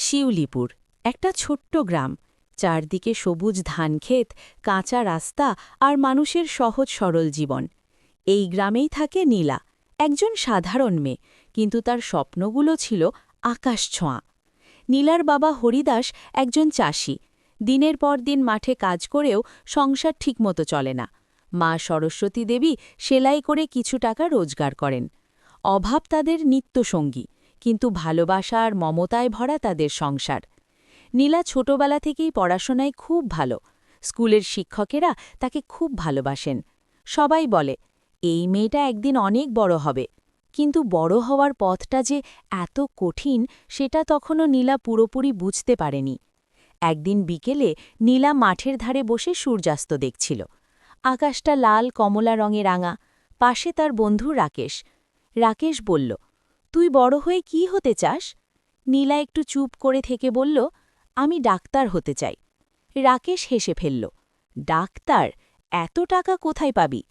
শিউলিপুর একটা ছোট্ট গ্রাম, চারদিকে সবুজ ধানক্ষেত, কাঁচা রাস্তা আর মানুষের সহজ সরল জীবন। এই গ্রামেই থাকে নীলা, একজন সাধারণ মেয়ে, কিন্তু তার স্বপ্নগুলো ছিল আকাশ ছোঁয়া। নীলার বাবা হরিদাস একজন চাষি, দিনের পর দিন মাঠে কাজ করেও সংসার ঠিকমতো চলে না। মা সরস্বতী দেবী সেলাই করে কিছু টাকা রোজগার করেন। অভাব তাদের নিত্যসঙ্গী, কিন্তু ভালোবাসা আর মমতায় ভরা তাদের সংসার। নীলা ছোটবেলা থেকেই পড়াশোনায় খুব ভালো, স্কুলের শিক্ষকেরা তাকে খুব ভালোবাসেন। সবাই বলে, এই মেয়েটা একদিন অনেক বড় হবে। কিন্তু বড় হওয়ার পথটা যে এত কঠিন, সেটা তখনও নীলা পুরোপুরি বুঝতে পারেনি। একদিন বিকেলে নীলা মাঠের ধারে বসে সূর্যাস্ত দেখছিল। আকাশটা লাল কমলা রঙে রাঙা। পাশে তার বন্ধু রাকেশ। রাকেশ বলল, তুই বড় হয়ে কি হতে চাস? নীলা একটু চুপ করে থেকে বলল, আমি ডাক্তার হতে চাই। রাকেশ হেসে ফেলল, ডাক্তার? এত টাকা কোথায় পাবি?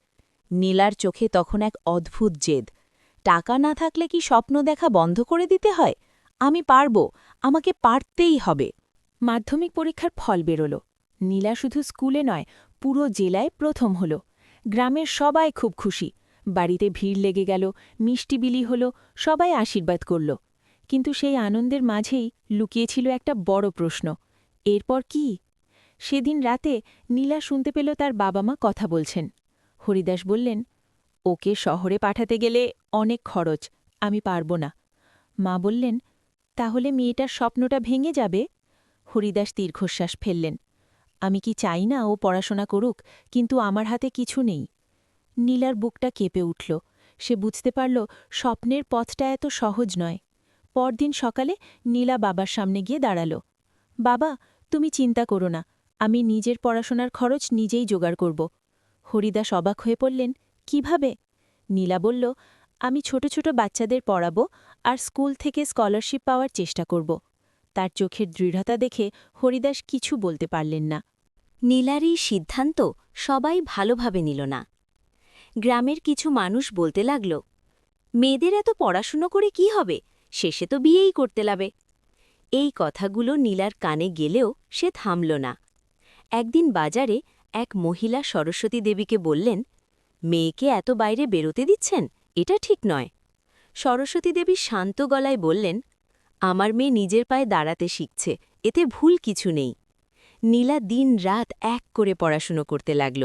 নীলার চোখে তখন এক অদ্ভুত জেদ। টাকা না থাকলে কি স্বপ্ন দেখা বন্ধ করে দিতে হয়? আমি পারব, আমাকে পারতেই হবে। মাধ্যমিক পরীক্ষার ফল বেরোল। নীলা শুধু স্কুলে নয়, পুরো জেলায় প্রথম হল। গ্রামের সবাই খুব খুশি। বাড়িতে ভিড় লেগে গেল, মিষ্টি বিলি হল, সবাই আশীর্বাদ করল। কিন্তু সেই আনন্দের মাঝেই লুকিয়েছিল একটা বড় প্রশ্ন, এরপর কি? সেদিন রাতে নীলা শুনতে পেল তার বাবা মা কথা বলছেন। হরিদাস বললেন, ওকে শহরে পাঠাতে গেলে অনেক খরচ, আমি পারব না। মা বললেন, তাহলে মেয়েটার স্বপ্নটা ভেঙে যাবে? হরিদাস দীর্ঘশ্বাস ফেললেন, আমি কি চাই না ও পড়াশোনা করুক, কিন্তু আমার হাতে কিছু নেই। নীলার বুকটা কেঁপে উঠল। সে বুঝতে পারল স্বপ্নের পথটা এত সহজ নয়। পরদিন সকালে নীলা বাবার সামনে গিয়ে দাঁড়াল। বাবা, তুমি চিন্তা করো না, আমি নিজের পড়াশোনার খরচ নিজেই জোগাড় করব। হরিদাস অবাক হয়ে পড়লেন, কিভাবে? নীলা বলল, আমি ছোট ছোট বাচ্চাদের পড়াবো আর স্কুল থেকে স্কলারশিপ পাওয়ার চেষ্টা করব। তার চোখের দৃঢ়তা দেখে হরিদাস কিছু বলতে পারলেন না। নীলার এই সিদ্ধান্ত সবাই ভালোভাবে নিল না। গ্রামের কিছু মানুষ বলতে লাগল, মেয়েদের এত পড়াশুনো করে কি হবে, শেষে তো বিয়েই করতে লাবে। এই কথাগুলো নীলার কানে গেলেও সে থামল না। একদিন বাজারে এক মহিলা সরস্বতী দেবীকে বললেন, মেয়েকে এত বাইরে বেরোতে দিচ্ছেন, এটা ঠিক নয়। সরস্বতী দেবী শান্ত গলায় বললেন, আমার মেয়ে নিজের পায়ে দাঁড়াতে শিখছে, এতে ভুল কিছু নেই। নীলা দিন রাত এক করে পড়াশুনো করতে লাগল,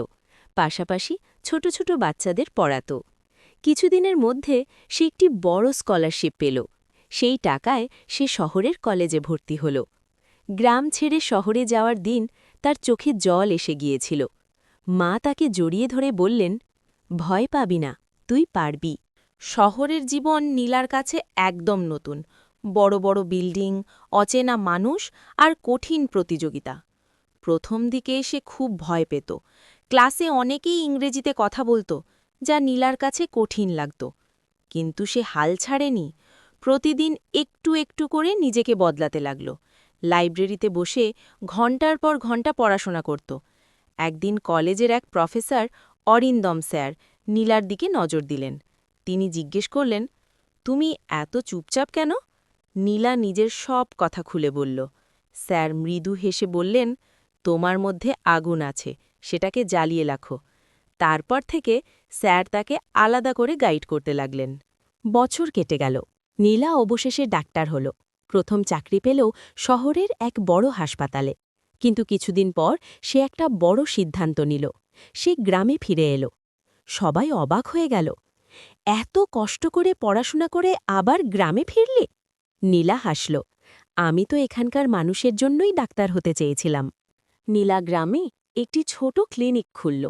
পাশাপাশি ছোট ছোট বাচ্চাদের পড়াত। কিছুদিনের মধ্যে সে একটি বড় স্কলারশিপ পেল। সেই টাকায় সে শহরের কলেজে ভর্তি হল। গ্রাম ছেড়ে শহরে যাওয়ার দিন তার চোখে জল এসে গিয়েছিল। মা তাকে জড়িয়ে ধরে বললেন, ভয় পাবি না, তুই পারবি। শহরের জীবন নীলার কাছে একদম নতুন। বড় বড় বিল্ডিং, অচেনা মানুষ আর কঠিন প্রতিযোগিতা। প্রথম দিকে সে খুব ভয় পেত। ক্লাসে অনেকেই ইংরেজিতে কথা বলতো, যা নীলার কাছে কঠিন লাগত। কিন্তু সে হাল ছাড়েনি। প্রতিদিন একটু একটু করে নিজেকে বদলাতে লাগল। লাইব্রেরিতে বসে ঘণ্টার পর ঘণ্টা পড়াশোনা করত। একদিন কলেজের এক প্রফেসর, অরিন্দম স্যার, নীলার দিকে নজর দিলেন। তিনি জিজ্ঞেস করলেন, তুমি এত চুপচাপ কেন? নীলা নিজের সব কথা খুলে বলল। স্যার মৃদু হেসে বললেন, তোমার মধ্যে আগুন আছে, সেটাকে জ্বালিয়ে রাখো। তারপর থেকে স্যার তাকে আলাদা করে গাইড করতে লাগলেন। বছর কেটে গেল। নীলা অবশেষে ডাক্তার হল। প্রথম চাকরি পেলেও শহরের এক বড় হাসপাতালে। কিন্তু কিছুদিন পর সে একটা বড় সিদ্ধান্ত নিল। সে গ্রামে ফিরে এলো। সবাই অবাক হয়ে গেল, এত কষ্ট করে পড়াশোনা করে আবার গ্রামে ফিরলি? নীলা হাসল, আমি তো এখানকার মানুষের জন্যই ডাক্তার হতে চেয়েছিলাম। নীলা গ্রামে একটি ছোট ক্লিনিক খুলল।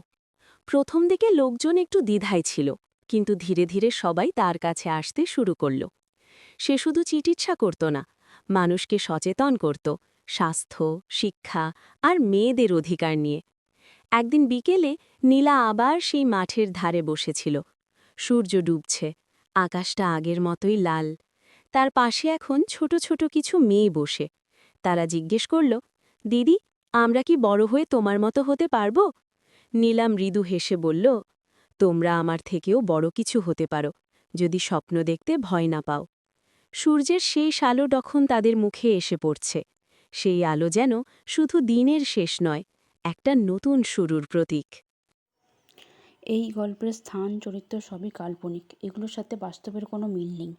প্রথম দিকে লোকজন একটু দ্বিধায় ছিল, কিন্তু ধীরে ধীরে সবাই তার কাছে আসতে শুরু করল। সে শুধু চিকিৎসা করত না, মানুষকে সচেতন করত, স্বাস্থ্য, শিক্ষা আর মেয়েদের অধিকার নিয়ে। একদিন বিকেলে নীলা আবার সেই মাঠের ধারে বসেছিল। সূর্য ডুবছে, আকাশটা আগের মতোই লাল। তার পাশে এখন ছোট ছোট কিছু মেয়ে বসে। তারা জিজ্ঞেস করল, দিদি, আমরা কি বড় হয়ে তোমার মতো হতে পারব? নীলা মৃদু হেসে বলল, তোমরা আমার থেকেও বড় কিছু হতে পারো, যদি স্বপ্ন দেখতে ভয় না পাও। সূর্যের শেষ আলো তখন তাদের মুখে এসে পড়ছে। সেই আলো যেন শুধু দিনের শেষ নয়, একটা নতুন শুরুর প্রতীক। এই গল্পের স্থান, চরিত্র সবই কাল্পনিক, এগুলোর সাথে বাস্তবের কোনো মিল নেই।